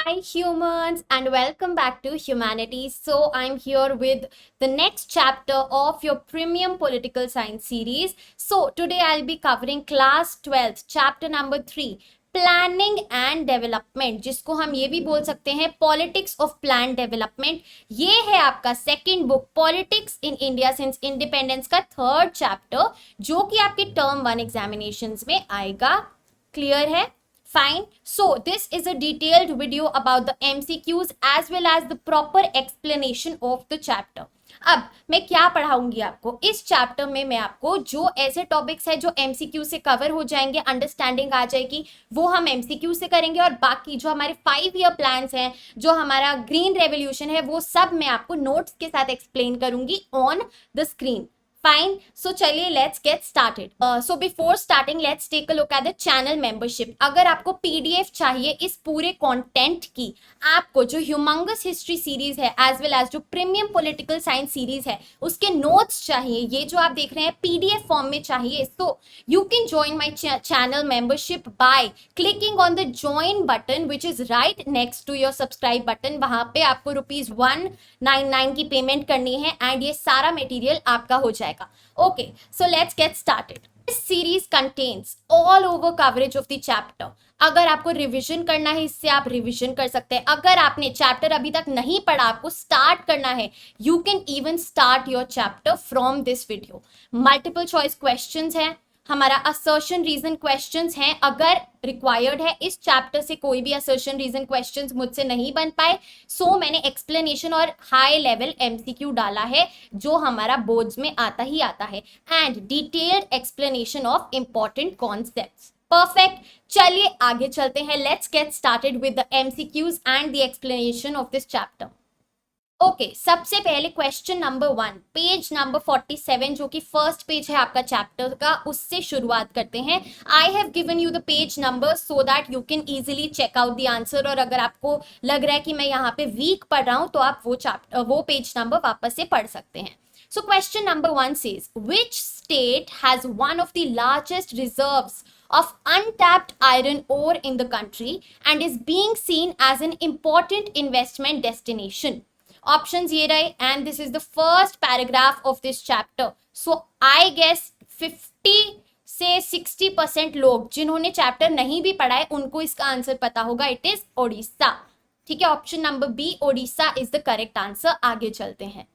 Hi, humans, and welcome back to Humanities. So, I'm here with the next chapter of your premium political science series. So, today I'll be covering class 12th, chapter number 3, planning and development, जिसको हम ये भी बोल सकते हैं politics of plan development. ये है आपका second book politics in India since independence का थर्ड चैप्टर, जो कि आपके टर्म 1 एग्जामिनेशंस में आएगा। क्लियर है? Fine. So this is a detailed video about the MCQs as well as the proper explanation of the chapter. अब मैं क्या पढ़ाऊंगी आपको इस चैप्टर में? मैं आपको जो ऐसे टॉपिक्स है जो MCQ से कवर हो जाएंगे, अंडरस्टैंडिंग आ जाएगी, वो हम MCQ से करेंगे। और बाकी जो हमारे 5 ईयर प्लान्स हैं, जो हमारा ग्रीन रेवोल्यूशन है, वो सब मैं आपको नोट्स के साथ एक्सप्लेन करूंगी on the screen. Fine, so चलिए let's get started. So before starting let's take a look at the channel membership. अगर आपको पीडीएफ चाहिए इस पूरे कंटेंट की, आपको जो ह्यूमंगस हिस्ट्री सीरीज है एज वेल एज जो प्रीमियम पॉलिटिकल साइंस सीरीज है, उसके नोट्स चाहिए, ये जो आप देख रहे हैं पीडीएफ फॉर्म में चाहिए, so you can join my channel membership by clicking on the join button which is right next to your subscribe button. वहां पे आपको ₹199 की पेमेंट करनी है एंड ये सारा मटेरियल आपका हो जाएगा। Okay, so let's get started. This series contains all over coverage of the chapter. अगर आपको रिवीजन करना है, इससे आप रिवीजन कर सकते हैं। अगर आपने चैप्टर अभी तक नहीं पढ़ा, आपको स्टार्ट करना है, you can even start your chapter from this video. Multiple choice questions हैं, हमारा असर्शन रीजन क्वेश्चंस हैं अगर रिक्वायर्ड है। इस चैप्टर से कोई भी असर्शन रीजन क्वेश्चंस मुझसे नहीं बन पाए, सो मैंने एक्सप्लेनेशन और हाई लेवल एमसीक्यू डाला है, जो हमारा बोर्ड्स में आता ही आता है, and detailed explanation of important concepts. Perfect, चलिए आगे चलते हैं। Let's get started with the MCQs and the explanation of this chapter. Okay, सबसे पहले क्वेश्चन नंबर 1, पेज नंबर 47, जो कि फर्स्ट पेज है आपका चैप्टर का, उससे शुरुआत करते हैं। I have given you the page number so that you can easily check out the answer, और अगर आपको लग रहा है कि मैं यहाँ पे वीक पढ़ रहा हूँ, तो आप वो पेज नंबर वापस से पढ़ सकते हैं। So question number 1 says, which state has one of the largest reserves of untapped iron ore in the country and is being seen as an important investment destination? Options ये रहे, and this is the first paragraph of this chapter. So I guess 50 से 60% लोग जिन्होंने chapter नहीं भी पढ़ा है, उनको इसका आंसर पता होगा। It is Odisha. ठीक है, option number B Odisha is the correct answer. आगे चलते हैं।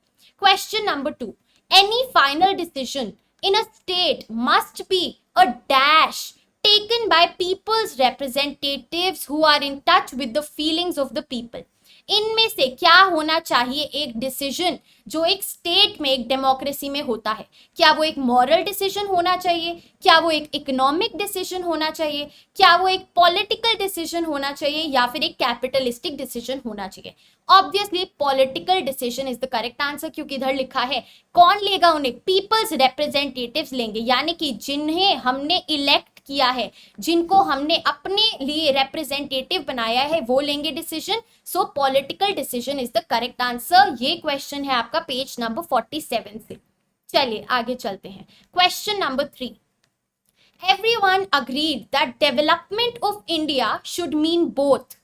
Question number 2. Any final decision in a state must be a dash taken by people's representatives who are in touch with the feelings of the people. इनमें से क्या होना चाहिए एक decision जो एक स्टेट में, एक डेमोक्रेसी में होता है? क्या वो एक मॉरल डिसीजन होना चाहिए? क्या वो एक इकोनॉमिक डिसीजन होना चाहिए? क्या वो एक पॉलिटिकल डिसीजन होना चाहिए? या फिर एक कैपिटलिस्टिक डिसीजन होना चाहिए? Obviously political decision is the correct answer, क्योंकि इधर लिखा है कौन लेगा उन्हें? पीपल्स रिप्रेजेंटेटिव्स लेंगे, यानी कि जिन्हें हमने इलेक्ट किया है, जिनको हमने अपने लिए रिप्रेजेंटेटिव बनाया है, वो लेंगे decision. So political decision is the correct answer. ये क्वेश्चन है आपका पेज नंबर 47 से। चलिए आगे चलते हैं। Question number 3, everyone agreed that development of India should mean both.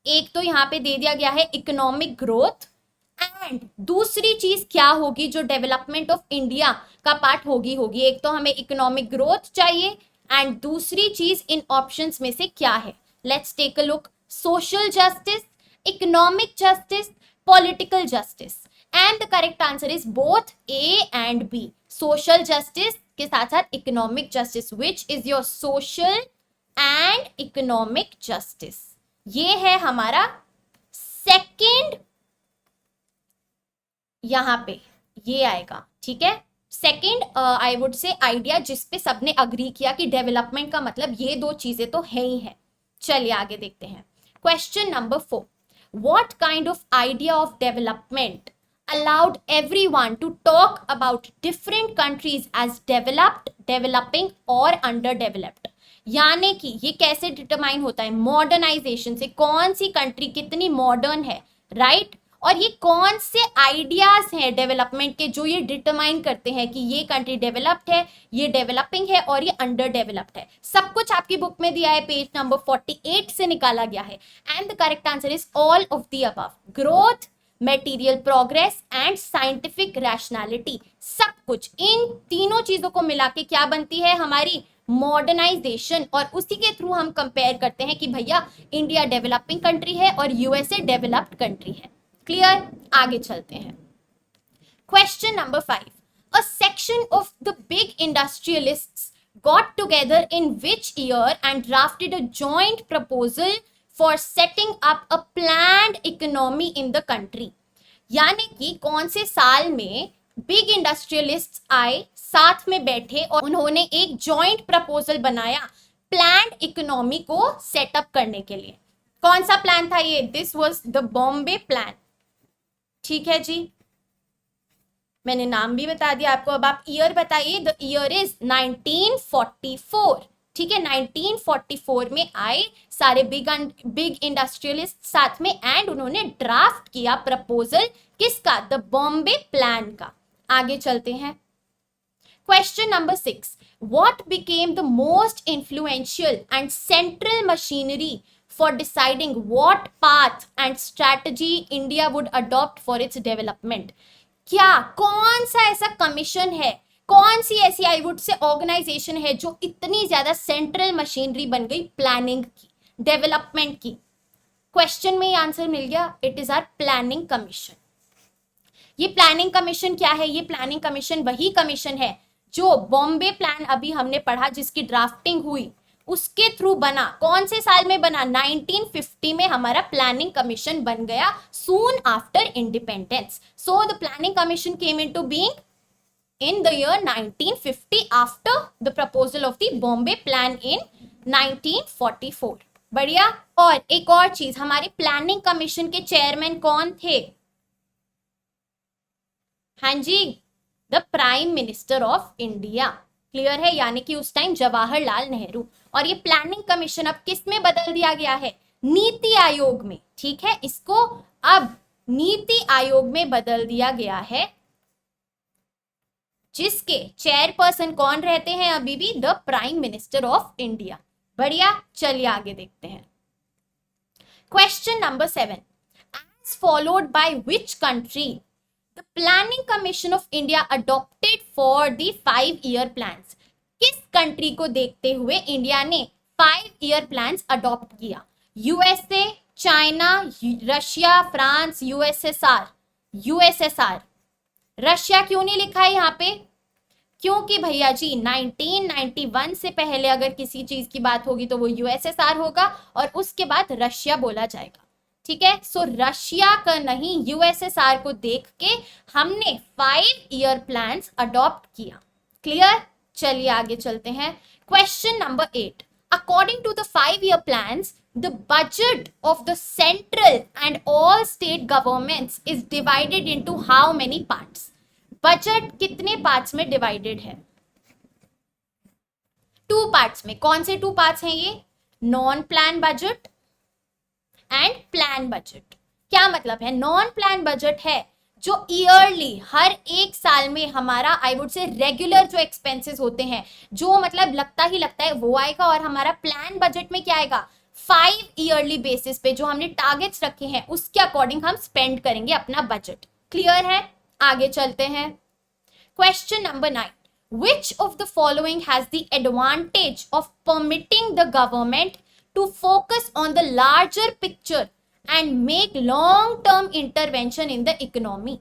एक तो यहाँ पे दे दिया गया है इकोनॉमिक ग्रोथ, एंड दूसरी चीज क्या होगी जो डेवलपमेंट ऑफ इंडिया का पार्ट होगी? एक तो हमें इकोनॉमिक ग्रोथ चाहिए, एंड दूसरी चीज इन ऑप्शंस में से क्या है? Let's take a look. Social justice, economic justice, political justice, and the correct answer is both A and B. Social justice के साथ साथ economic justice, which is your social and economic justice. ये है हमारा सेकेंड, यहां पे ये आएगा। ठीक है, सेकेंड आई वुड से आइडिया जिसपे सबने अग्री किया कि डेवलपमेंट का मतलब ये दो चीजें तो है ही है। चलिए आगे देखते हैं। Question number 4, what kind of idea of development allowed everyone to talk about different countries as developed, developing और underdeveloped? यानी कि ये कैसे डिटरमाइन होता है? मॉडर्नाइजेशन से कौन सी कंट्री कितनी मॉडर्न है, राइट? और ये कौन से आइडियाज हैं डेवलपमेंट के जो ये डिटरमाइन करते हैं कि ये कंट्री डेवलप्ड है, ये डेवलपिंग है और ये अंडर डेवलप्ड है। सब कुछ आपकी बुक में दिया है, पेज नंबर 48 से निकाला गया है। And the correct answer is all of the above, growth, material progress and scientific rationality. सब कुछ इन तीनों चीजों को मिला के क्या बनती है हमारी मॉडर्नाइजेशन, और उसी के थ्रू हम कंपेयर करते हैं कि भैया इंडिया डेवलपिंग कंट्री है और यूएसए डेवलप्ड कंट्री है। क्लियर, आगे चलते हैं। Question number 5, a section of the big industrialists got together in which year and drafted a joint proposal for setting up a planned economy in the country। यानी कि कौन से साल में बिग इंडस्ट्रियलिस्ट्स आए, साथ में बैठे और उन्होंने एक जॉइंट प्रपोजल बनाया प्लान्ड इकोनॉमी को सेटअप करने के लिए। कौन सा प्लान था ये? This was the Bombay plan. ठीक है जी, मैंने नाम भी बता दिया आपको। अब आप ईयर बताइए। The year is 1944। ठीक है, 1944 में आए सारे बिग इंडस्ट्रियलिस्ट साथ में, एंड उन्होंने ड्राफ्ट किया प्रपोजल किसका? द बॉम्बे प्लान का। आगे चलते हैं। Question number 6, what became the most influential and central machinery for deciding what path and strategy India would adopt for its development. क्या कौन सा ऐसा कमीशन है, कौन सी ऐसी आई वुड से ऑर्गेनाइजेशन है जो इतनी ज्यादा सेंट्रल मशीनरी बन गई प्लानिंग की, डेवलपमेंट की? क्वेश्चन में ही आंसर मिल गया, it is our planning commission. ये प्लानिंग कमीशन क्या है? ये प्लानिंग कमीशन वही कमीशन है जो बॉम्बे प्लान अभी हमने पढ़ा, जिसकी ड्राफ्टिंग हुई, उसके थ्रू बना। कौन से साल में बना? 1950 में हमारा प्लानिंग कमीशन बन गया, soon after independence. So the planning commission came into being in the year 1950 after the proposal of the Bombay plan in 1944। बढ़िया। और एक और चीज, हमारे प्लानिंग कमीशन के चेयरमैन कौन थे? हाँ जी, the prime minister of India. Clear है, यानी कि उस टाइम जवाहरलाल नेहरू। और ये प्लानिंग कमीशन अब किस में बदल दिया गया है? नीति आयोग में। ठीक है, इसको अब नीति आयोग में बदल दिया गया है, जिसके चेयरपर्सन कौन रहते हैं अभी भी? The prime minister of India. बढ़िया, चलिए आगे देखते हैं। Question number 7, as followed by which country the planning commission of India adopted for the 5-year plans. किस कंट्री को देखते हुए इंडिया ने 5-year प्लान्स अडॉप्ट किया? USA, China, Russia, France, USSR. USSR. Russia क्यों नहीं लिखा है यहाँ पे? क्योंकि भैया जी 1991 से पहले अगर किसी चीज की बात होगी तो वो यूएसएसआर होगा और उसके बाद रशिया बोला जाएगा। ठीक है, सो रशिया का नहीं, यूएसएसआर को देख के हमने 5-year प्लान्स अडॉप्ट किया। क्लियर, चलिए आगे चलते हैं। Question number 8, according to the 5-year plans the budget of the central and all state governments is divided into how many parts? Budget कितने पार्ट्स में डिवाइडेड है? 2 पार्ट्स में। कौन से 2 पार्ट्स हैं ये? Non plan budget and plan budget. क्या मतलब है? नॉन प्लान बजट है जो ईयरली, हर एक साल में हमारा आई वुड से रेगुलर जो एक्सपेंसेस होते हैं, जो मतलब लगता ही लगता है वो आएगा। और हमारा प्लान बजट में क्या आएगा? 5-yearly बेसिस पे जो हमने टारगेट्स रखे हैं उसके अकॉर्डिंग हम स्पेंड करेंगे अपना बजट। क्लियर है, आगे चलते हैं। Question number 9, which of the following has the advantage of permitting the government to focus on the larger picture and make long term intervention in the economy?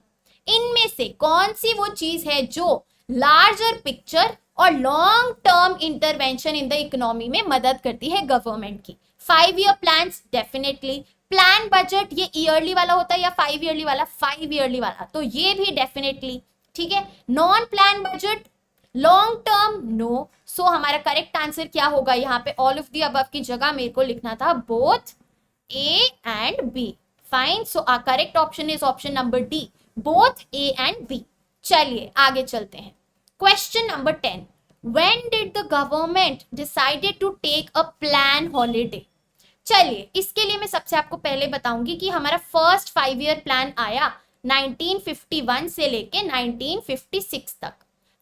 इनमें से कौन सी वो चीज है जो लार्जर पिक्चर और long term intervention in the economy में मदद करती है गवर्नमेंट की? 5-year plans definitely. Plan budget ये ईयरली वाला होता है या 5-yearly वाला? 5-yearly वाला, तो ये भी डेफिनेटली। ठीक है, non plan budget, long term, no. So हमारा करेक्ट आंसर क्या होगा? यहाँ पे ऑल ऑफ द अबव की जगह मेरे को लिखना था both A and B. Fine, so our correct option is option number D, both A and B. चलिए आगे चलते हैं। Question number 10. When did the government decided to take a plan holiday? चलिए, इसके लिए मैं सबसे आपको पहले बताऊंगी कि हमारा फर्स्ट 5 ईयर प्लान आया 1951 से लेके 1956 तक।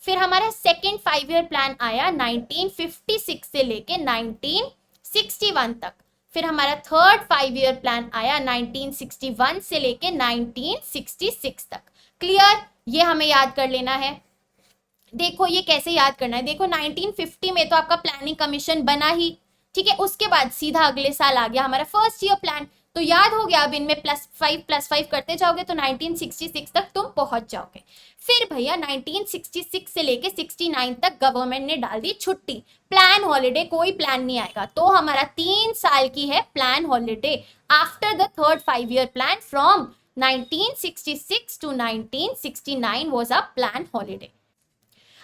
फिर हमारा सेकेंड 5 ईयर प्लान आया 1956 से लेके 1961 तक। फिर हमारा थर्ड 5 ईयर प्लान आया 1961 से लेके 1966 तक। क्लियर? ये हमें याद कर लेना है। देखो ये कैसे याद करना है, देखो 1950 में तो आपका प्लानिंग कमीशन बना ही, ठीक है। उसके बाद सीधा अगले साल आ गया हमारा फर्स्ट ईयर प्लान, तो याद हो गया। अब इनमें +5 करते जाओगे तो 1966 तक तुम पहुंच जाओगे। फिर भैया 1966 से लेके 69 तक गवर्नमेंट ने डाल दी छुट्टी, प्लान हॉलीडे, कोई प्लान नहीं आएगा। तो हमारा 3 साल की है plan holiday after the third 5 year plan from 1966 to 1969 was a plan holiday.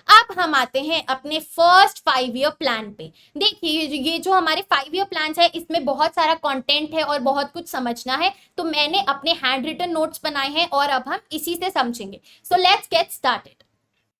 अब हम आते हैं अपने फर्स्ट 5 ईयर प्लान पे। देखिए ये जो हमारे 5 ईयर प्लान है इसमें बहुत सारा कंटेंट है और बहुत कुछ समझना है, तो मैंने अपने हैंड रिटन नोट्स बनाए हैं और अब हम इसी से समझेंगे। So let's get started.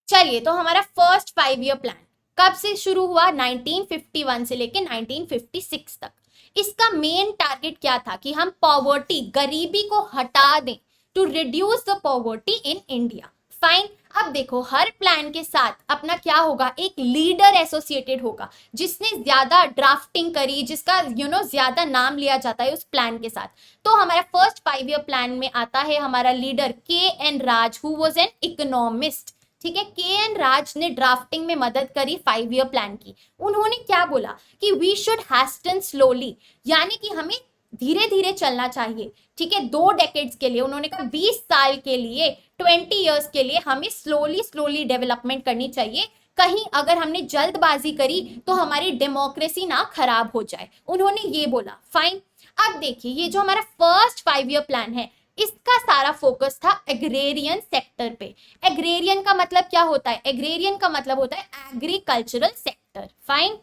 चलिए, तो हमारा फर्स्ट 5 ईयर प्लान कब से शुरू हुआ? 1951 से लेके 1956 तक। इसका मेन टारगेट क्या था कि हम पॉवर्टी, गरीबी को हटा दें, to reduce the poverty in India. Fine. अब देखो हर प्लान के साथ अपना क्या होगा, एक लीडर एसोसिएटेड होगा जिसने ज्यादा ड्राफ्टिंग करी, जिसका ज्यादा नाम लिया जाता है उस प्लान के साथ। तो हमारा फर्स्ट 5 ईयर प्लान में आता है हमारा leader K. N.. Raj, who was an economist. ठीक है, के.एन. राज ने ड्राफ्टिंग में मदद करी 5 ईयर प्लान की। उन्होंने क्या बोला कि वी शुड हैस्टन स्लोली, यानी कि हमें धीरे धीरे चलना चाहिए। ठीक है, 2 डेकेड्स के लिए, उन्होंने कहा 20 साल के लिए, 20 इयर्स के लिए हमें स्लोली डेवलपमेंट करनी चाहिए। कहीं अगर हमने जल्दबाजी करी तो हमारी डेमोक्रेसी ना खराब हो जाए, उन्होंने ये बोला। फाइन। अब देखिए ये जो हमारा फर्स्ट 5 ईयर प्लान है इसका सारा फोकस था एग्रेरियन सेक्टर पे। एग्रेरियन का मतलब क्या होता है? एग्रेरियन का मतलब होता है agricultural sector. Fine.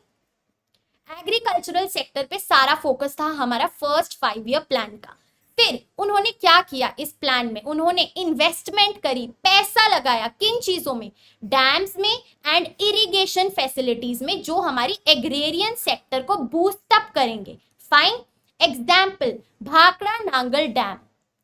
Agricultural sector पे सारा फोकस था हमारा फर्स्ट 5 ईयर प्लान का। फिर उन्होंने क्या किया इस प्लान में? उन्होंने इन्वेस्टमेंट करी, पैसा लगाया किन चीजों में? डैम्स में एंड इरिगेशन फैसिलिटीज में, जो हमारी एग्रेरियन सेक्टर को बूस्ट अप करेंगे। Fine. Example Bhakra Nangal dam.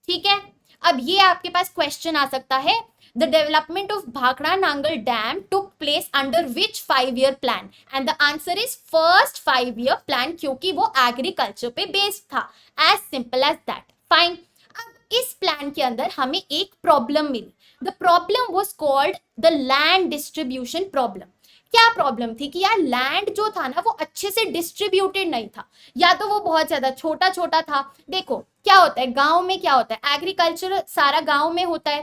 ठीक है, अब ये आपके पास क्वेश्चन आ सकता है, the development of Bhakra Nangal Dam took place under which 5 year plan? And the answer is first 5 year plan, क्योंकि वो एग्रीकल्चर पे बेस्ड था। as simple as that. Fine. अब इस प्लान के अंदर हमें एक प्रॉब्लम मिली। the problem was called the land distribution problem. क्या प्रॉब्लम थी कि यार लैंड जो था ना वो अच्छे से डिस्ट्रीब्यूटेड नहीं था, या तो वो बहुत ज्यादा छोटा छोटा था। देखो क्या होता है गांव में, क्या होता है एग्रीकल्चर सारा गांव में होता है,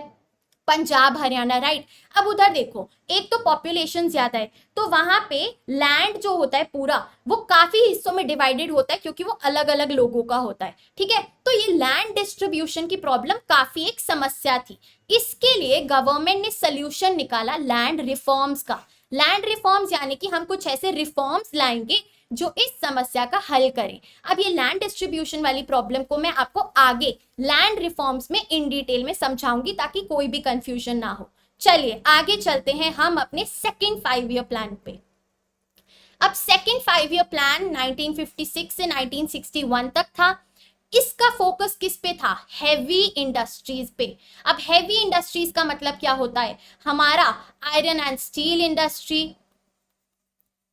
पंजाब हरियाणा, राइट। अब उधर देखो एक तो पॉपुलेशन ज्यादा है, तो वहां पे लैंड जो होता है पूरा वो काफी हिस्सों में डिवाइडेड होता है क्योंकि वो अलग अलग लोगों का होता है। ठीक है, तो ये लैंड डिस्ट्रीब्यूशन की प्रॉब्लम काफी एक समस्या थी। इसके लिए गवर्नमेंट ने सोल्यूशन निकाला लैंड रिफॉर्म्स का। लैंड रिफॉर्म्स यानी कि हम कुछ ऐसे रिफॉर्म्स लाएंगे जो इस समस्या का हल करें। अब ये लैंड डिस्ट्रीब्यूशन वाली प्रॉब्लम को मैं आपको आगे लैंड रिफॉर्म्स में इन डिटेल में समझाऊंगी ताकि कोई भी कंफ्यूजन ना हो। चलिए आगे चलते हैं हम अपने सेकेंड 5 ईयर प्लान पे। अब सेकेंड 5 ईयर प्लान 1956 से 1961 तक था। इसका फोकस किस पे था? हैवी इंडस्ट्रीज पे। अब हैवी इंडस्ट्रीज का मतलब क्या होता है? हमारा आयरन एंड स्टील इंडस्ट्री,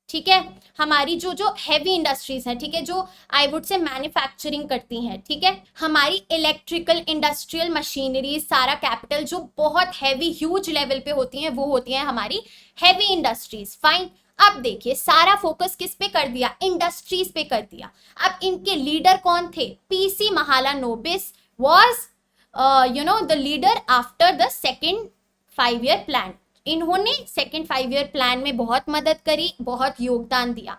ठीक है, हमारी जो हैवी इंडस्ट्रीज हैं, ठीक है, जो आई वुड से मैन्युफैक्चरिंग करती हैं, ठीक है, हमारी इलेक्ट्रिकल इंडस्ट्रियल मशीनरी, सारा कैपिटल जो बहुत हैवी ह्यूज लेवल पे होती हैं वो होती हैं हमारी हैवी इंडस्ट्रीज। फाइन। अब देखिए सारा फोकस किस पे कर दिया? इंडस्ट्रीज पे कर दिया। अब इनके लीडर कौन थे? PC Mahalanobis was the leader after the second 5 year plan. इन्होंने सेकेंड 5 ईयर प्लान में बहुत मदद करी, बहुत योगदान दिया।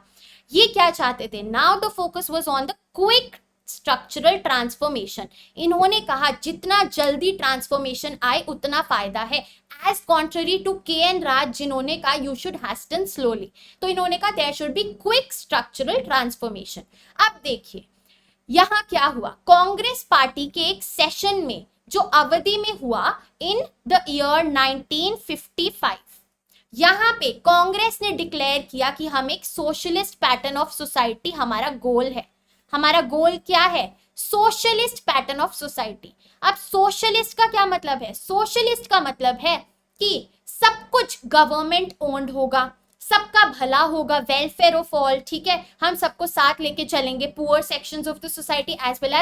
ये क्या चाहते थे? Now the focus was on the quick structural transformation. इन्होंने कहा जितना जल्दी ट्रांसफॉर्मेशन आए उतना फायदा है, as contrary to K N. Raj जिन्होंने कहा यू शुड हैस्टन स्लोली। तो इन्होंने कहा there should be quick structural transformation. अब देखिए यहां क्या हुआ, कांग्रेस पार्टी के एक सेशन में जो अवधि में हुआ इन द ईयर 1955, यहां पे कांग्रेस ने डिक्लेयर किया कि हम एक सोशलिस्ट पैटर्न ऑफ सोसाइटी हमारा गोल है। हमारा गोल क्या है? Socialist pattern of society. अब सोशलिस्ट का क्या मतलब है? सोशलिस्ट का मतलब है कि सब कुछ गवर्नमेंट ओन्ड होगा, सबका भला होगा, वेलफेयर ऑफ ऑल, ठीक है, हम सबको साथ लेके चलेंगे, poor sections of the society as well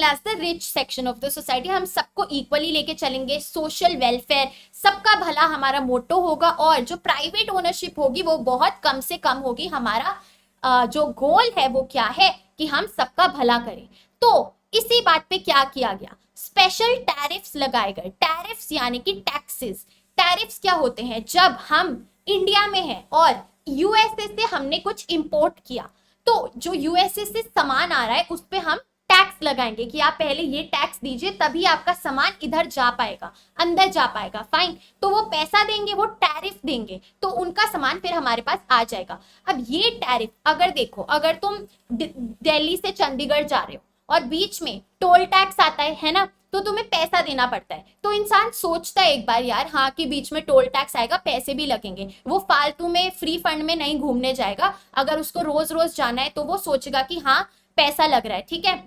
as the rich section of the society, हम सबको इक्वली लेके चलेंगे, सोशल वेलफेयर, सबका भला हमारा मोटो होगा, और जो प्राइवेट ओनरशिप होगी वो बहुत कम से कम होगी। हमारा जो गोल है वो क्या है कि हम सबका भला करें। तो इसी बात पे क्या किया गया? स्पेशल टैरिफ्स लगाए गए। टैरिफ्स यानी कि टैक्सेस। टैरिफ्स क्या होते हैं? जब हम इंडिया में है और यूएसए से हमने कुछ इंपोर्ट किया, तो जो यूएसए से सामान आ रहा है उस पे हम टैक्स लगाएंगे कि आप पहले ये टैक्स दीजिए तभी आपका सामान इधर जा पाएगा, अंदर जा पाएगा। फाइन, तो वो पैसा देंगे, वो टैरिफ देंगे, तो उनका सामान फिर हमारे पास आ जाएगा। अब ये टैरिफ अगर देखो, अगर तुम दिल्ली से चंडीगढ़ जा रहे हो और बीच में टोल टैक्स आता है ना, तो तुम्हें पैसा देना पड़ता है, तो इंसान सोचता है एक बार यार हाँ कि बीच में टोल टैक्स आएगा, पैसे भी लगेंगे, वो फालतू में फ्री फंड में नहीं घूमने जाएगा। अगर उसको रोज रोज जाना है तो वो सोचेगा कि हाँ पैसा लग रहा है, ठीक है।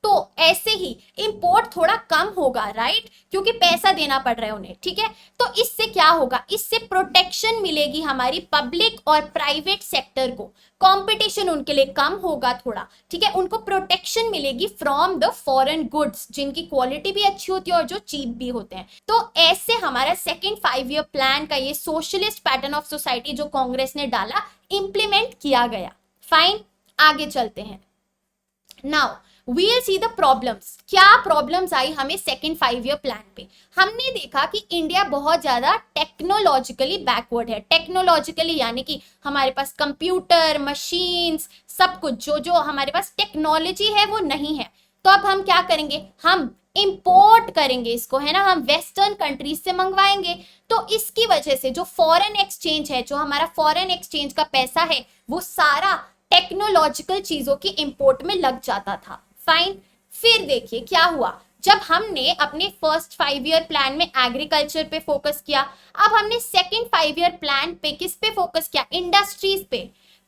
तो ऐसे ही इंपोर्ट थोड़ा कम होगा, राइट, क्योंकि पैसा देना पड़ रहा है उन्हें, ठीक है। तो इससे क्या होगा? इससे प्रोटेक्शन मिलेगी हमारी पब्लिक और प्राइवेट सेक्टर को, कंपटीशन उनके लिए कम होगा थोड़ा, ठीक है, उनको प्रोटेक्शन मिलेगी फ्रॉम द फॉरेन गुड्स जिनकी क्वालिटी भी अच्छी होती है और जो चीप भी होते हैं। तो ऐसे हमारा सेकेंड 5 ईयर प्लान का ये सोशलिस्ट पैटर्न ऑफ सोसाइटी जो कांग्रेस ने डाला, इंप्लीमेंट किया गया। फाइन, आगे चलते हैं। Now we'll see the problems। क्या प्रॉब्लम्स आई हमें सेकेंड 5 ईयर प्लान पे? हमने देखा कि इंडिया बहुत ज्यादा टेक्नोलॉजिकली बैकवर्ड है। टेक्नोलॉजिकली यानी कि हमारे पास कंप्यूटर, मशीन्स, सब कुछ जो हमारे पास टेक्नोलॉजी है वो नहीं है। तो अब हम क्या करेंगे? हम इंपोर्ट करेंगे इसको, है ना, हम वेस्टर्न कंट्रीज से मंगवाएंगे। तो इसकी वजह से जो फॉरेन एक्सचेंज है, जो हमारा फॉरेन एक्सचेंज का पैसा है, वो सारा टेक्नोलॉजिकल चीजों की इंपोर्ट में लग जाता था। फाइन, फिर देखिए क्या हुआ। जब हमने अपने फर्स्ट 5 ईयर प्लान में एग्रीकल्चर पे फोकस किया, अब हमने सेकेंड 5 ईयर प्लान पे किस पे फोकस किया? इंडस्ट्रीज पे।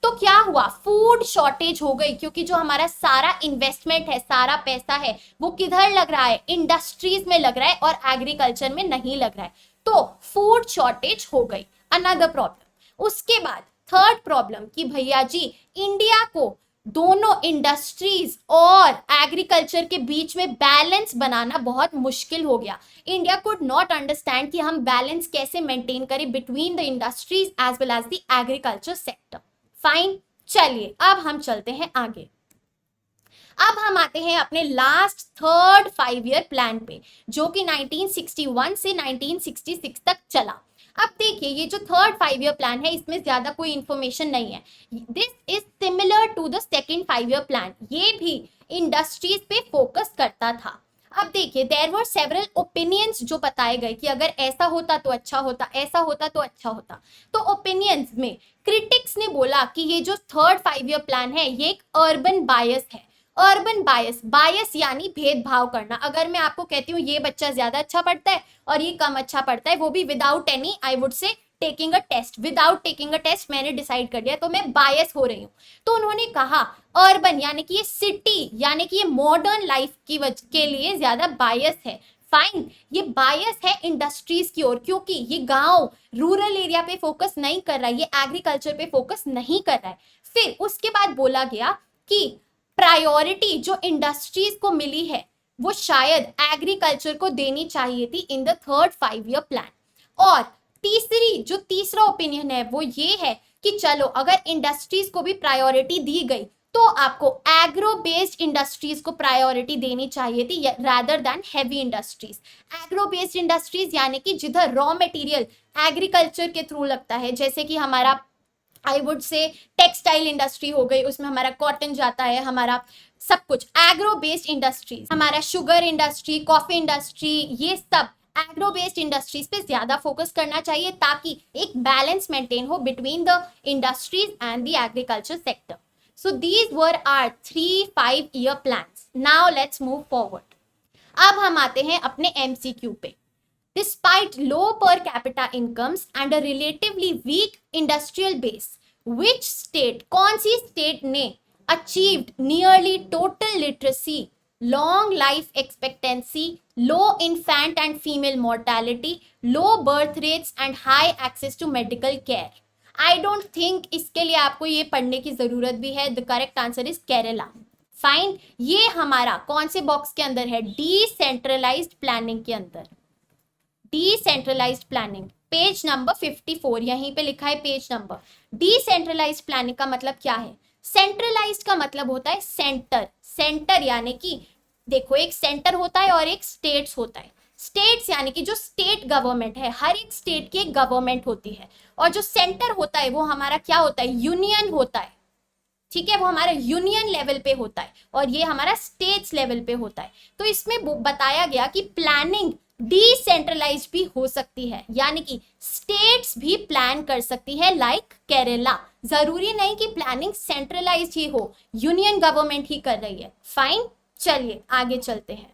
तो क्या हुआ? फूड शॉर्टेज हो गई, क्योंकि जो हमारा सारा इन्वेस्टमेंट है, सारा पैसा है, वो किधर लग रहा है? इंडस्ट्रीज में लग रहा है और एग्रीकल्चर में नहीं लग रहा है। तो फूड शॉर्टेज हो गई, अनदर प्रॉब्लम। उसके बाद थर्ड प्रॉब्लम कि भैया जी इंडिया को दोनों इंडस्ट्रीज और एग्रीकल्चर के बीच में बैलेंस बनाना बहुत मुश्किल हो गया। इंडिया कुड नॉट अंडरस्टैंड कि हम बैलेंस कैसे मेंटेन करें between the industries as well as the agriculture sector. Fine, चलिए अब हम चलते हैं आगे। अब हम आते हैं अपने लास्ट थर्ड 5 ईयर प्लान पे, जो कि 1961 से 1966 तक चला। अब देखिए ये जो थर्ड 5 ईयर प्लान है, इसमें ज्यादा कोई इंफॉर्मेशन नहीं है। This is similar to the second 5 year plan. ये भी इंडस्ट्रीज पे फोकस करता था। अब देखिए देयर वर सेवरल ओपिनियंस जो बताए गए कि अगर ऐसा होता तो अच्छा होता, ऐसा होता तो अच्छा होता। तो ओपिनियंस में क्रिटिक्स ने बोला कि ये जो थर्ड 5 ईयर प्लान है ये एक अर्बन बायस है। अर्बन बायस, बायस यानी भेदभाव करना। अगर मैं आपको कहती हूँ ये बच्चा ज्यादा अच्छा पढ़ता है और ये कम अच्छा पढ़ता है, वो भी without any I would say taking a test, without taking a test मैंने डिसाइड कर लिया तो मैं बायस हो रही हूँ। तो उन्होंने कहा अर्बन यानी कि ये सिटी यानी कि ये मॉडर्न लाइफ के लिए ज्यादा बायस है। फाइन, ये बायस है इंडस्ट्रीज की ओर, क्योंकि ये गांव रूरल एरिया पे फोकस नहीं कर रहा है, ये एग्रीकल्चर पे फोकस नहीं कर रहा है। फिर उसके बाद बोला गया कि प्रायोरिटी जो इंडस्ट्रीज को मिली है वो शायद एग्रीकल्चर को देनी चाहिए थी in the third 5 year plan. और तीसरा ओपिनियन है वो ये है कि चलो अगर इंडस्ट्रीज को भी प्रायोरिटी दी गई तो आपको एग्रो बेस्ड इंडस्ट्रीज को प्रायोरिटी देनी चाहिए थी rather than heavy industries. Agro based industries यानी कि जिधर रॉ मटेरियल एग्रीकल्चर के थ्रू लगता है, जैसे कि हमारा आई वुड से टेक्सटाइल इंडस्ट्री हो गई, उसमें हमारा कॉटन जाता है, हमारा सब कुछ एग्रो बेस्ड इंडस्ट्रीज, हमारा शुगर इंडस्ट्री, कॉफी इंडस्ट्री, ये सब एग्रो बेस्ड इंडस्ट्रीज पे ज्यादा फोकस करना चाहिए ताकि एक बैलेंस मेंटेन हो between the industries and the agriculture sector. So these were are 3 5 year plans. Now let's move forward. अब हम आते हैं अपने एमसीक्यू पे। Despite low per capita incomes and a relatively weak industrial base, which state, कौन सी state ने achieved nearly total literacy, long life expectancy, low infant and female mortality, low birth rates and high access to medical care. I don't think इसके लिए आपको ये पढ़ने की जरूरत भी है. The correct answer is Kerala. Fine. ये हमारा कौन से बॉक्स के अंदर है? डिसेंट्रलाइज्ड प्लानिंग के अंदर. डिसेंट्रलाइज्ड प्लानिंग पेज नंबर 54 यहीं पे लिखा है पेज नंबर. डिसेंट्रलाइज्ड प्लानिंग का मतलब क्या है? सेंट्रलाइज्ड का मतलब होता है सेंटर. सेंटर यानी कि देखो एक सेंटर होता है और एक स्टेट्स होता है. स्टेट्स यानी कि जो स्टेट गवर्नमेंट है, हर एक स्टेट की एक गवर्नमेंट होती है. और जो सेंटर होता है वो हमारा क्या होता है? यूनियन होता है. ठीक है, वो हमारा यूनियन लेवल पे होता है और ये हमारा स्टेट्स लेवल पे होता है. तो इसमें बताया गया कि प्लानिंग डिसेंट्रलाइज भी हो सकती है, यानी कि स्टेट्स भी प्लान कर सकती है लाइक केरला. जरूरी नहीं कि प्लानिंग सेंट्रलाइज ही हो, यूनियन गवर्नमेंट ही कर रही है. फाइन, चलिए आगे चलते हैं.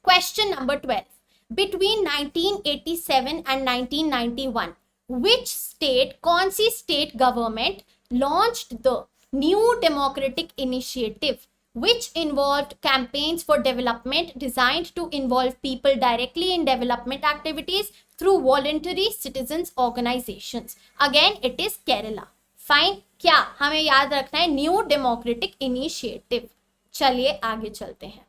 Question number 12. Between 1987 and 1991 which state, कौन सी state government launched the new democratic initiative which involved campaigns for development designed to involve people directly in development activities through voluntary citizens organizations. Again it is Kerala. Fine. क्या हमें याद रखना है? New democratic initiative. चलिए आगे चलते हैं.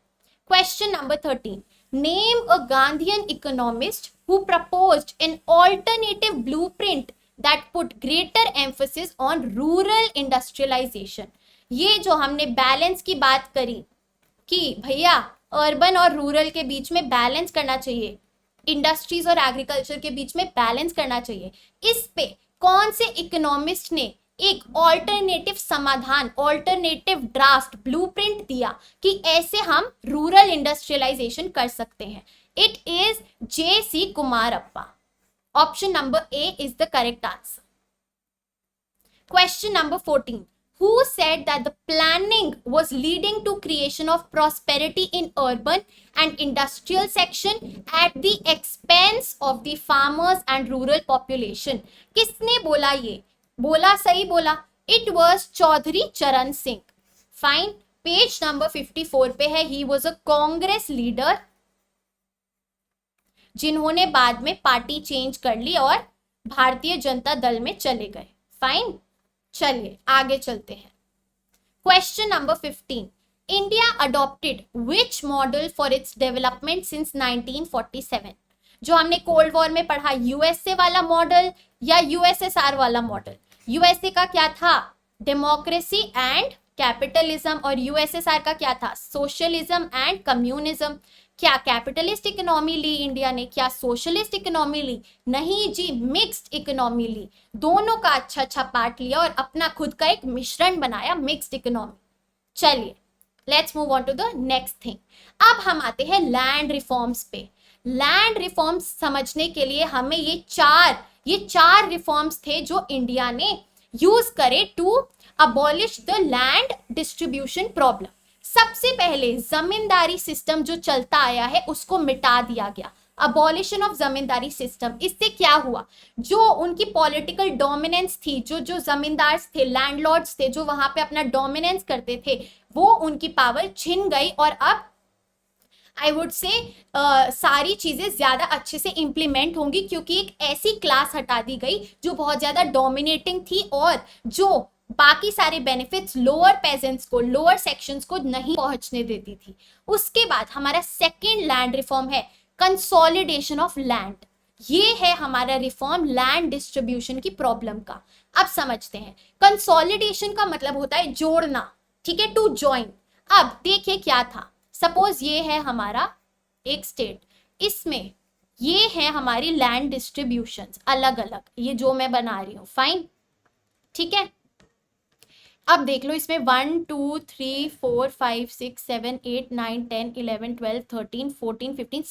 Question number 13. Name a Gandhian economist who proposed an alternative blueprint that put greater emphasis on rural industrialization. ये जो हमने बैलेंस की बात करी कि भैया अर्बन और रूरल के बीच में बैलेंस करना चाहिए, इंडस्ट्रीज और एग्रीकल्चर के बीच में बैलेंस करना चाहिए, इस पे कौन से इकोनॉमिस्ट ने एक ऑल्टरनेटिव समाधान, ऑल्टरनेटिव ड्राफ्ट, ब्लूप्रिंट दिया कि ऐसे हम रूरल इंडस्ट्रियलाइजेशन कर सकते हैं? It is J.C. Kumarappa. Option number A is the correct answer. Question number 14. Who said that the planning was leading to creation of prosperity in urban and industrial section at the expense of the farmers and rural population? किसने बोला ये? बोला, सही बोला. It was Chaudhary चरण Singh. Fine. Page number 54 पे है. He was a Congress leader जिन्होंने बाद में पार्टी चेंज कर ली और भारतीय जनता दल में चले गए. फाइन, चलिए आगे चलते हैं. Question number 15. India adopted which model for its development since 1947? जो हमने कोल्ड वॉर में पढ़ा, यूएसए वाला मॉडल या यूएसएसआर वाला मॉडल? यूएसए का क्या था? Democracy and capitalism. और यूएसएसआर का क्या था? Socialism and communism. क्या कैपिटलिस्ट इकोनॉमी ली इंडिया ने? क्या सोशलिस्ट इकोनॉमी ली? नहीं जी, मिक्स्ड इकोनॉमी ली. दोनों का अच्छा अच्छा पार्ट लिया और अपना खुद का एक मिश्रण बनाया, मिक्स्ड इकोनॉमी. चलिए let's move on to the next thing. अब हम आते हैं लैंड रिफॉर्म्स पे. लैंड रिफॉर्म्स समझने के लिए हमें ये चार रिफॉर्म्स थे जो इंडिया ने यूज करे to abolish the land distribution problem. सबसे पहले जमींदारी सिस्टम जो चलता आया है उसको मिटा दिया गया. Abolition of zamindari system. इससे क्या हुआ? जो उनकी पॉलिटिकल डोमिनेंस थी, जो जमींदार थे, लैंडलॉर्ड्स थे, जो वहां पे अपना डोमिनेंस करते थे, वो उनकी पावर छिन गई और अब आई वुड से सारी चीजें ज्यादा अच्छे से इंप्लीमेंट होंगी क्योंकि एक ऐसी क्लास हटा दी गई जो बहुत ज्यादा डोमिनेटिंग थी और जो बाकी सारे बेनिफिट्स लोअर पेजेंट्स को, लोअर सेक्शंस को नहीं पहुंचने देती थी. उसके बाद हमारा सेकेंड लैंड रिफॉर्म है कंसोलिडेशन ऑफ लैंड. ये है हमारा रिफॉर्म लैंड डिस्ट्रीब्यूशन की प्रॉब्लम का. अब समझते हैं. कंसोलिडेशन का मतलब होता है जोड़ना, ठीक है, टू ज्वाइन. अब देखिए क्या था. सपोज ये है हमारा एक स्टेट, इसमें ये है हमारी लैंड डिस्ट्रीब्यूशन अलग अलग, ये जो मैं बना रही हूं. फाइन, ठीक है. अब देख लो इसमें 1 2 3 4 5 6 7 8 9 10 11 12 13 14 15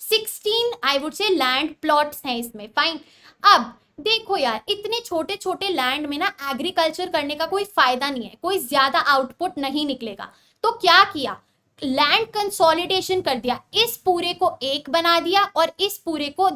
16 आई वुड से लैंड प्लॉट्स हैं इसमें. फाइन. अब देखो यार, इतने छोटे छोटे लैंड में ना एग्रीकल्चर करने का कोई फायदा नहीं है, कोई ज्यादा आउटपुट नहीं निकलेगा. तो क्या किया? लैंड कंसोलिडेशन कर दिया. इस पूरे को एक बना दिया और इस पूरे को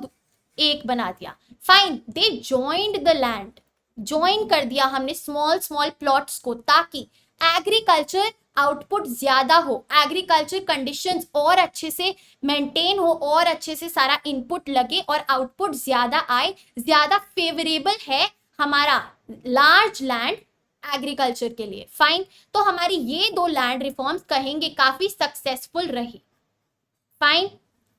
एक बना दिया. Fine. They joined the land. Join कर दिया हमने स्मॉल स्मॉल प्लॉट्स को, ताकि एग्रीकल्चर आउटपुट ज्यादा हो, एग्रीकल्चर कंडीशंस और अच्छे से मेंटेन हो और अच्छे से सारा इनपुट लगे और आउटपुट ज्यादा आए, ज्यादा फेवरेबल है हमारा लार्ज लैंड एग्रीकल्चर के लिए। फाइन, तो हमारी ये दो लैंड रिफॉर्म्स कहेंगे काफी सक्सेसफुल रही। Fine,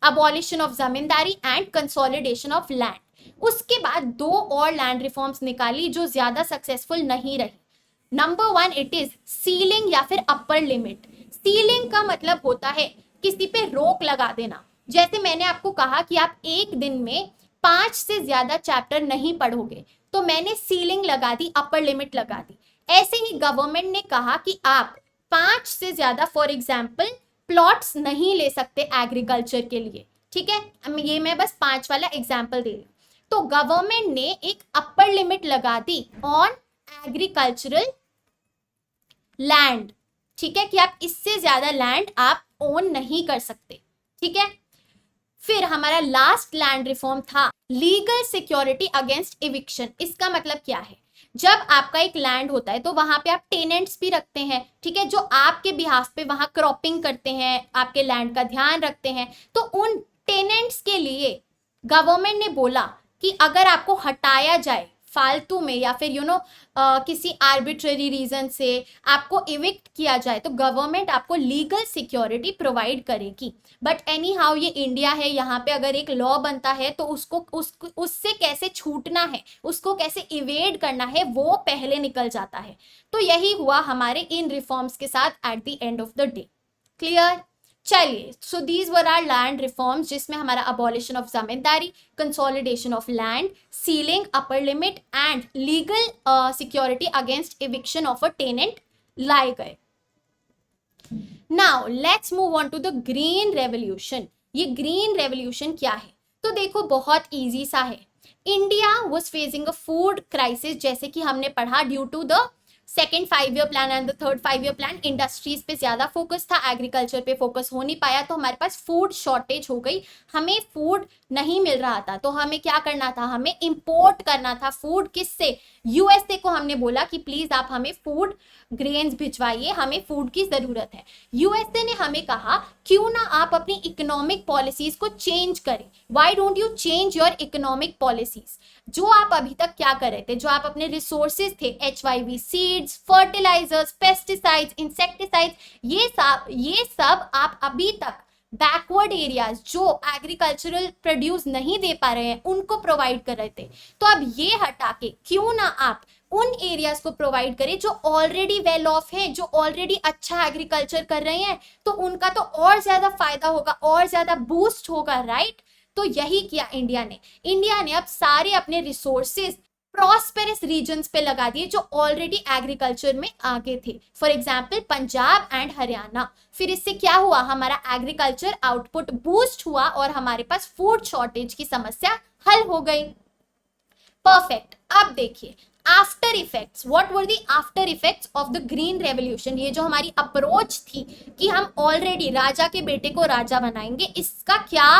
abolition of zamindari and consolidation of land. उसके बाद दो और लैंड रिफॉर्म्स निकाली जो ज्यादा सक्सेसफुल नहीं रही। नंबर 1 इट इज सीलिंग या फिर अपर लिमिट। सीलिंग का मतलब होता है किसी पे रोक लगा देना। जैसे मैंने आपको कहा कि आप एक दिन में 5 से ज्यादा चैप्टर नहीं पढ़ोगे, तो मैंने सीलिंग लगा दी, अपर लिमिट लगा दी। ऐसे ही गवर्नमेंट ने कहा कि आप 5 से ज्यादा फॉर एग्जाम्पल प्लॉट्स नहीं ले सकते एग्रीकल्चर के लिए। ठीक है, ये मैं बस 5 वाला एग्जाम्पल दे रही हूँ। तो गवर्नमेंट ने एक अपर लिमिट लगा दी ऑन एग्रीकल्चरल लैंड। ठीक है, कि आप इससे ज्यादा लैंड आप ओन नहीं कर सकते। ठीक है, फिर हमारा लास्ट लैंड रिफॉर्म था लीगल सिक्योरिटी अगेंस्ट इविक्शन। इसका मतलब क्या है, जब आपका एक लैंड होता है तो वहां पे आप टेनेंट्स भी रखते हैं, ठीक है, जो आपके बिहाफ पे वहां क्रॉपिंग करते हैं, आपके लैंड का ध्यान रखते हैं। तो उन टेनेंट्स के लिए गवर्नमेंट ने बोला कि अगर आपको हटाया जाए फालतू में या फिर किसी आर्बिट्ररी रीजन से आपको इविक्ट किया जाए, तो गवर्नमेंट आपको लीगल सिक्योरिटी प्रोवाइड करेगी। बट एनी हाउ ये इंडिया है, यहाँ पे अगर एक लॉ बनता है तो उससे कैसे छूटना है, उसको कैसे इवेड करना है, वो पहले निकल जाता है। तो यही हुआ हमारे इन रिफॉर्म्स के साथ at the end of the day. Clear? चलिए, so these were are land reforms, जिसमें हमारा abolition of zamindari, consolidation of land, ceiling, upper limit and legal security against eviction of a tenant लाए गए। Now let's move on to the green revolution. ये green revolution क्या है? तो देखो, बहुत इजी सा है। India was facing a food crisis, जैसे कि हमने पढ़ा, due to the second 5 year plan and the third 5 year plan. Industries पे ज्यादा फोकस था, एग्रीकल्चर पे फोकस हो नहीं पाया, तो हमारे पास फूड शॉर्टेज हो गई, हमें फूड नहीं मिल रहा था। तो हमें क्या करना था, हमें इंपोर्ट करना था फूड। किससे? यूएसए को हमने बोला कि प्लीज आप हमें फूड ग्रेन्स भिजवाइए, हमें फूड की जरूरत है। यूएसए ने हमें कहा क्यों ना आप अपनी इकोनॉमिक पॉलिसीज को चेंज करें, why don't you change your economic policies. जो आप अभी तक क्या कर रहे थे, जो आप अपने रिसोर्सेज थे, HYV seeds, fertilizers, pesticides, insecticides, ये सब आप अभी तक बैकवर्ड एरियाज जो एग्रीकल्चरल प्रोड्यूस नहीं दे पा रहे हैं उनको प्रोवाइड कर रहे थे। तो अब ये हटा के क्यों ना आप उन एरियाज को प्रोवाइड करें जो ऑलरेडी वेल ऑफ है, जो ऑलरेडी अच्छा एग्रीकल्चर कर रहे हैं, तो उनका तो और ज्यादा फायदा होगा, और ज्यादा बूस्ट होगा, राइट? तो यही किया इंडिया ने अब सारे अपने रिसोर्सेज प्रॉस्पेरस रीजन्स पे लगा दिए जो ऑलरेडी एग्रीकल्चर में आगे थे, for example Punjab and Haryana. फिर इससे क्या हुआ, हमारा एग्रीकल्चर आउटपुट बूस्ट हुआ और हमारे पास फूड शॉर्टेज की समस्या हल हो गई। परफेक्ट। अब देखिए after effects, what were the after effects of the green revolution. ये जो हमारी अप्रोच थी कि हम ऑलरेडी राजा के बेटे को राजा बनाएंगे, इसका क्या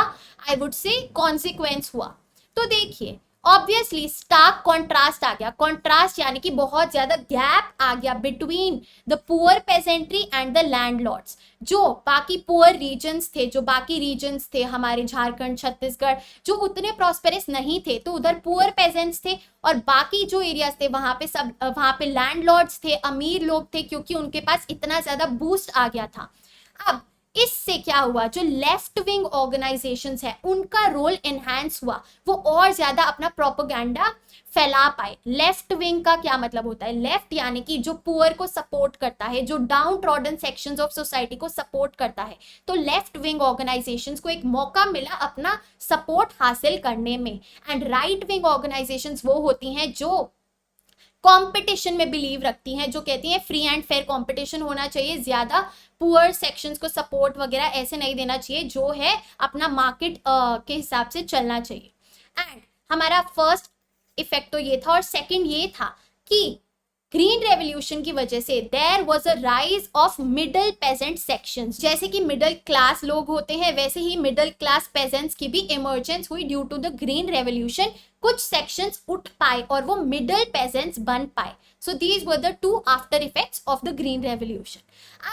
आई वुड से कॉन्सिक्वेंस हुआ। तो देखिए, ऑब्वियसली स्टार्क कॉन्ट्रास्ट आ गया। कॉन्ट्रास्ट यानी कि बहुत ज्यादा गैप आ गया between the poor pageantry and the landlords. जो बाकी पुअर रीजन्स थे, जो बाकी रीजन्स थे हमारे झारखंड, छत्तीसगढ़, जो उतने प्रॉस्पेरस नहीं थे, तो उधर पुअर पेजेंट्स थे, और बाकी जो एरियाज थे वहां पे लैंडलॉर्ड्स थे, अमीर लोग थे, क्योंकि उनके पास इतना ज्यादा बूस्ट आ गया था। अब इससे क्या हुआ, जो लेफ्ट विंग ऑर्गेनाइजेशंस है उनका रोल एनहांस हुआ, वो और ज्यादा अपना प्रोपेगेंडा फैला पाए। लेफ्ट विंग का क्या मतलब होता है? लेफ्ट यानी कि जो पुअर को सपोर्ट करता है, जो down trodden sections of society को सपोर्ट करता है। तो लेफ्ट विंग ऑर्गेनाइजेशंस को एक मौका मिला अपना सपोर्ट हासिल करने में। एंड राइट विंग ऑर्गेनाइजेशंस वो होती हैं जो कंपटीशन में बिलीव रखती हैं, जो कहती हैं फ्री एंड फेयर कंपटीशन होना चाहिए, ज्यादा पुअर सेक्शंस को सपोर्ट वगैरह ऐसे नहीं देना चाहिए, जो है अपना मार्केट के हिसाब से चलना चाहिए। एंड हमारा फर्स्ट इफेक्ट तो ये था, और सेकंड ये था कि ग्रीन रेवोल्यूशन की वजह से there was a rise of middle peasant sections, जैसे कि मिडिल क्लास लोग होते हैं वैसे ही मिडिल क्लास पेजेंट्स की भी इमर्जेंस हुई due to the green revolution. कुछ सेक्शंस उठ पाए और वो मिडिल पेजेंट्स बन पाए। So these were the two after effects of the green revolution.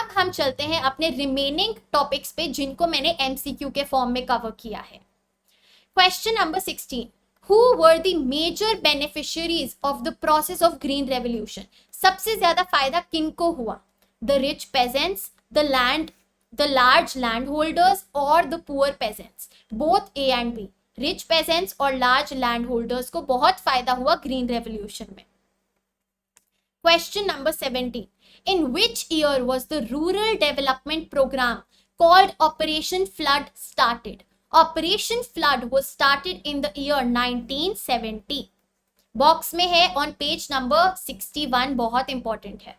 अब हम चलते हैं अपने रिमेनिंग टॉपिक्स पे जिनको मैंने एमसीक्यू के फॉर्म में कवर किया है। Question number 16, Who were the major beneficiaries of the process of green revolution? सबसे ज्यादा फायदा किनको हुआ? The rich peasants, the large landholders or the poor peasants? Both A and B. Rich peasants और large landholders को बहुत फायदा हुआ green revolution में। Question number 17. In which year was the rural development program called Operation Flood started? Operation Flood was started in the year 1970. Box में है on page number 61, बहुत important है।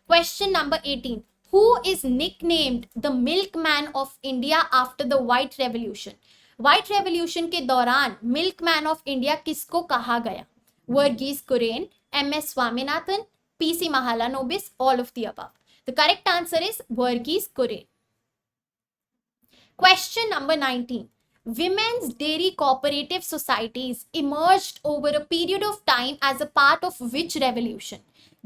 Question number 18, Who is nicknamed the milkman of India after the White Revolution? White Revolution के दौरान milkman of India किसको कहा गया? Varghese Kurien, MS Swaminathan, PC Mahalanobis, all of the above. The correct answer is Varghese Kurien. Question number 19. Women's dairy cooperative societies emerged over a period of time as a part of which revolution?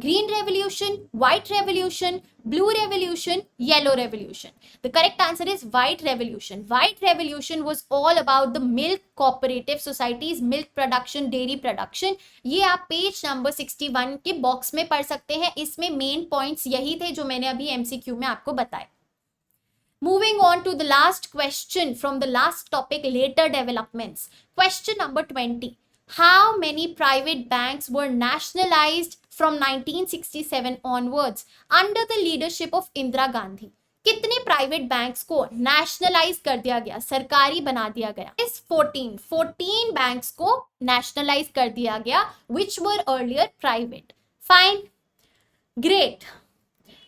Green revolution, white revolution, blue revolution, yellow revolution. The correct answer is white revolution. White revolution was all about the milk cooperative societies, milk production, dairy production. ये आप page number 61 के box में पढ़ सकते हैं। इसमें main points यही थे जो मैंने अभी एमसीक्यू में आपको बताए। Moving on to the last question from the last topic, later developments. Question number 20. How many private banks were nationalized from 1967 onwards under the leadership of Indira Gandhi? कितने private banks को nationalise कर दिया गया, सरकारी बना दिया गया? इस 14 बैंक्स को नेशनलाइज कर दिया गया which were earlier private. Fine, great.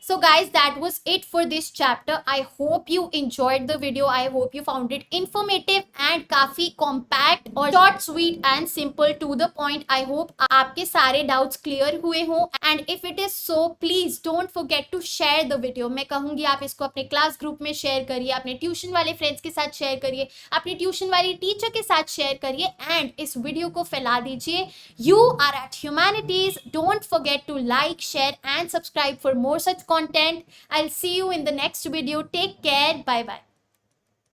So guys, that was it for this chapter. I hope you enjoyed the video. I hope you found it informative and काफी compact और short, sweet and simple to the point. I hope आपके सारे doubts clear हुए हों, and if it is so, please don't forget to share the video. मैं कहूँगी आप इसको अपने क्लास ग्रुप में शेयर करिए, अपने ट्यूशन वाले फ्रेंड्स के साथ शेयर करिए, अपने ट्यूशन वाली टीचर के साथ शेयर करिए एंड इस वीडियो को फैला दीजिए। You are at Humanities. Don't forget to like, share and subscribe for more such content. I'll see you in the next video. Take care. Bye bye.